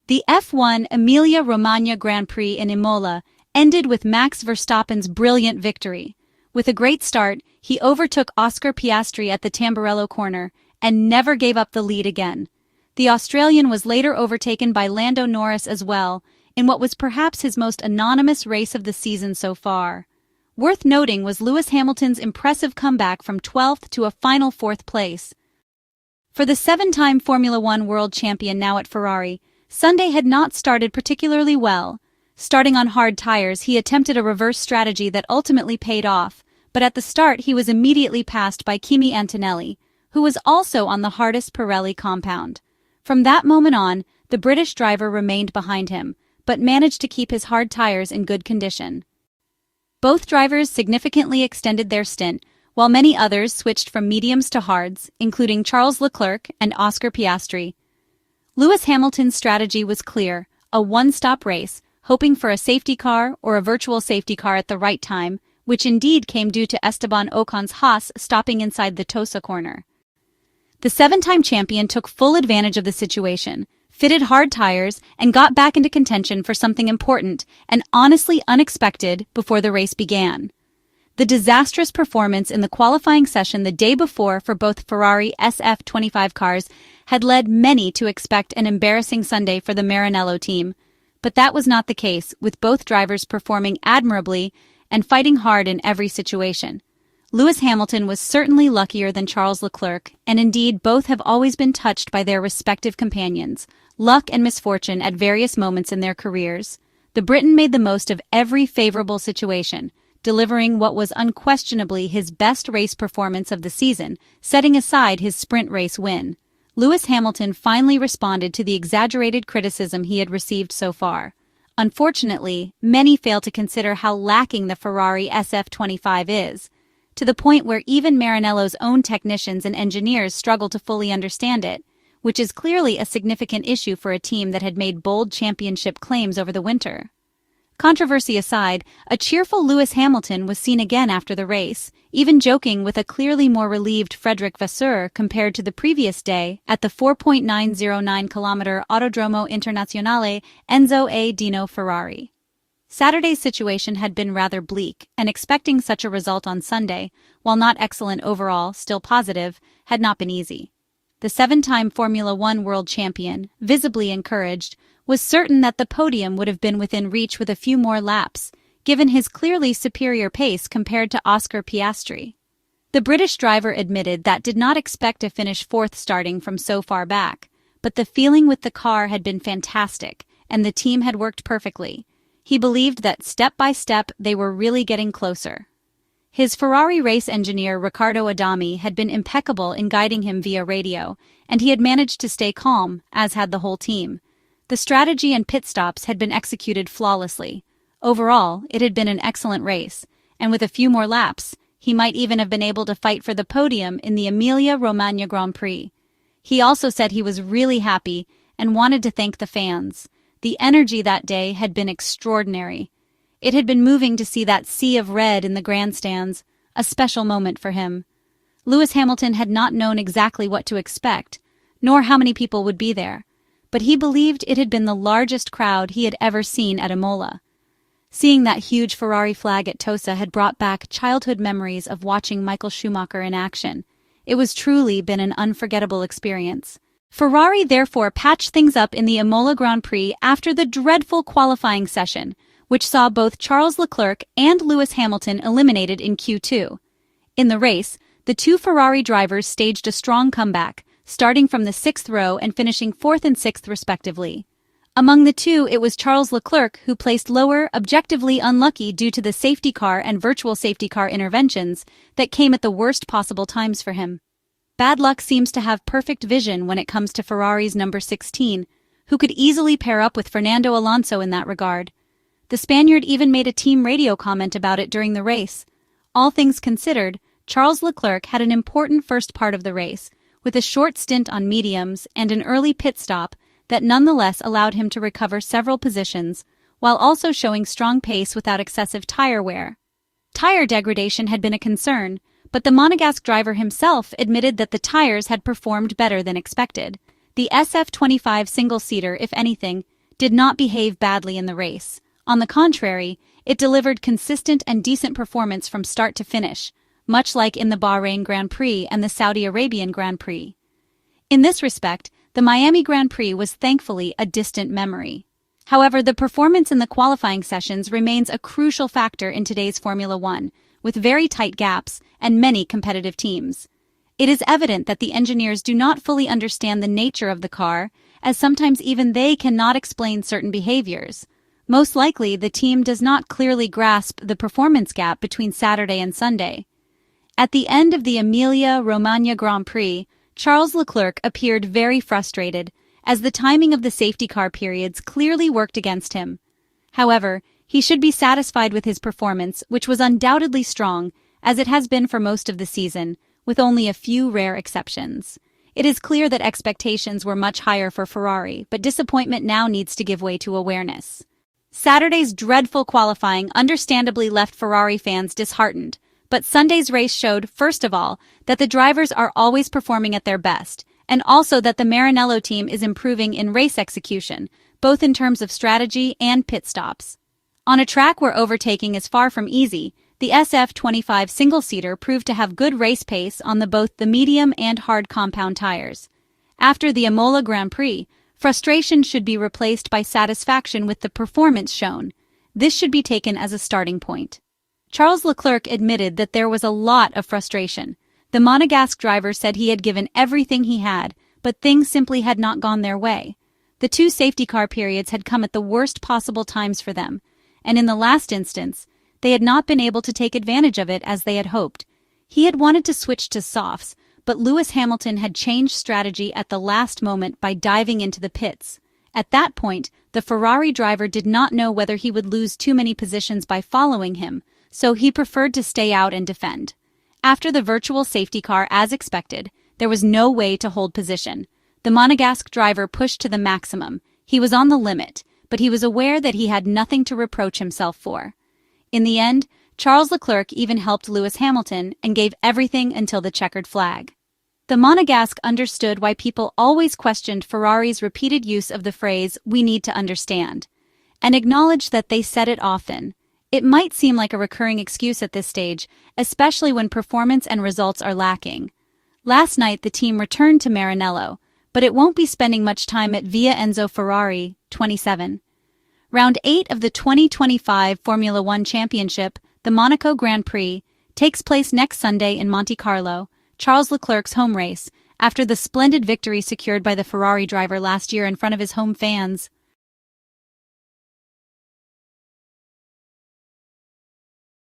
The F1 Emilia Romagna Grand Prix in Imola ended with Max Verstappen's brilliant victory. With a great start, he overtook Oscar Piastri at the Tamburello corner and never gave up the lead again. The Australian was later overtaken by Lando Norris as well, in what was perhaps his most anonymous race of the season so far. Worth noting was Lewis Hamilton's impressive comeback from 12th to a final 4th place. For the 7-time Formula One world champion now at Ferrari, Sunday had not started particularly well. Starting on hard tires, he attempted a reverse strategy that ultimately paid off, but at the start he was immediately passed by Kimi Antonelli, who was also on the hardest Pirelli compound. From that moment on, the British driver remained behind him, but managed to keep his hard tires in good condition. Both drivers significantly extended their stint, while many others switched from mediums to hards, including Charles Leclerc and Oscar Piastri. Lewis Hamilton's strategy was clear: a one-stop race, hoping for a safety car or a virtual safety car at the right time, which indeed came due to Esteban Ocon's Haas stopping inside the Tosa corner. The 7-time champion took full advantage of the situation, fitted hard tires, and got back into contention for something important and honestly unexpected before the race began. The disastrous performance in the qualifying session the day before for both Ferrari SF25 cars had led many to expect an embarrassing Sunday for the Maranello team, but that was not the case, with both drivers performing admirably and fighting hard in every situation. Lewis Hamilton was certainly luckier than Charles Leclerc, and indeed both have always been touched by their respective companions, luck and misfortune at various moments in their careers. The Briton made the most of every favorable situation, delivering what was unquestionably his best race performance of the season, setting aside his sprint race win. Lewis Hamilton finally responded to the exaggerated criticism he had received so far. Unfortunately, many fail to consider how lacking the Ferrari SF25 is, to the point where even Maranello's own technicians and engineers struggle to fully understand it, which is clearly a significant issue for a team that had made bold championship claims over the winter. Controversy aside, a cheerful Lewis Hamilton was seen again after the race, even joking with a clearly more relieved Vasseur compared to the previous day at the 4.909-kilometer Autodromo Internazionale Enzo A. Dino Ferrari. Saturday's situation had been rather bleak, and expecting such a result on Sunday, while not excellent overall, still positive, had not been easy. The 7-time Formula One world champion, visibly encouraged, was certain that the podium would have been within reach with a few more laps, given his clearly superior pace compared to Oscar Piastri. The British driver admitted that did not expect to finish 4th starting from so far back, but the feeling with the car had been fantastic, and the team had worked perfectly. He believed that step by step they were really getting closer. His Ferrari race engineer Riccardo Adami had been impeccable in guiding him via radio, and he had managed to stay calm, as had the whole team. The strategy and pit stops had been executed flawlessly. Overall, it had been an excellent race, and with a few more laps, he might even have been able to fight for the podium in the Emilia Romagna Grand Prix. He also said he was really happy and wanted to thank the fans. The energy that day had been extraordinary. It had been moving to see that sea of red in the grandstands, a special moment for him. Lewis Hamilton had not known exactly what to expect, nor how many people would be there, but he believed it had been the largest crowd he had ever seen at Imola. Seeing that huge Ferrari flag at Tosa had brought back childhood memories of watching Michael Schumacher in action. It was truly been an unforgettable experience. Ferrari therefore patched things up in the Imola Grand Prix after the dreadful qualifying session, which saw both Charles Leclerc and Lewis Hamilton eliminated in Q2. In the race, the two Ferrari drivers staged a strong comeback, starting from the 6th row and finishing 4th and 6th respectively. Among the two, it was Charles Leclerc who placed lower, objectively unlucky due to the safety car and virtual safety car interventions that came at the worst possible times for him. Bad luck seems to have perfect vision when it comes to Ferrari's number 16, who could easily pair up with Fernando Alonso in that regard. The Spaniard even made a team radio comment about it during the race. All things considered, Charles Leclerc had an important first part of the race, with a short stint on mediums and an early pit stop that nonetheless allowed him to recover several positions, while also showing strong pace without excessive tire wear. Tire degradation had been a concern, but the Monegasque driver himself admitted that the tires had performed better than expected. The SF25 single-seater, if anything, did not behave badly in the race. On the contrary, it delivered consistent and decent performance from start to finish, much like in the Bahrain Grand Prix and the Saudi Arabian Grand Prix. In this respect, the Miami Grand Prix was thankfully a distant memory. However, the performance in the qualifying sessions remains a crucial factor in today's Formula One, with very tight gaps and many competitive teams. It is evident that the engineers do not fully understand the nature of the car, as sometimes even they cannot explain certain behaviors. Most likely, the team does not clearly grasp the performance gap between Saturday and Sunday. At the end of the Emilia Romagna Grand Prix, Charles Leclerc appeared very frustrated, as the timing of the safety car periods clearly worked against him. However, he should be satisfied with his performance, which was undoubtedly strong, as it has been for most of the season, with only a few rare exceptions. It is clear that expectations were much higher for Ferrari, but disappointment now needs to give way to awareness. Saturday's dreadful qualifying understandably left Ferrari fans disheartened, but Sunday's race showed, first of all, that the drivers are always performing at their best, and also that the Maranello team is improving in race execution, both in terms of strategy and pit stops. On a track where overtaking is far from easy, the SF25 single-seater proved to have good race pace on both the medium and hard compound tires. After the Imola Grand Prix, frustration should be replaced by satisfaction with the performance shown. This should be taken as a starting point. Charles Leclerc admitted that there was a lot of frustration. The Monegasque driver said he had given everything he had, but things simply had not gone their way. The two safety car periods had come at the worst possible times for them, and in the last instance, they had not been able to take advantage of it as they had hoped. He had wanted to switch to softs, but Lewis Hamilton had changed strategy at the last moment by diving into the pits. At that point, the Ferrari driver did not know whether he would lose too many positions by following him, so he preferred to stay out and defend. After the virtual safety car as expected, there was no way to hold position. The Monegasque driver pushed to the maximum. He was on the limit, but he was aware that he had nothing to reproach himself for. In the end, Charles Leclerc even helped Lewis Hamilton and gave everything until the checkered flag. The Monegasque understood why people always questioned Ferrari's repeated use of the phrase, "we need to understand," and acknowledged that they said it often. It might seem like a recurring excuse at this stage, especially when performance and results are lacking. Last night the team returned to Maranello, but it won't be spending much time at Via Enzo Ferrari, 27. Round 8 of the 2025 Formula One Championship, the Monaco Grand Prix, takes place next Sunday in Monte Carlo, Charles Leclerc's home race, after the splendid victory secured by the Ferrari driver last year in front of his home fans.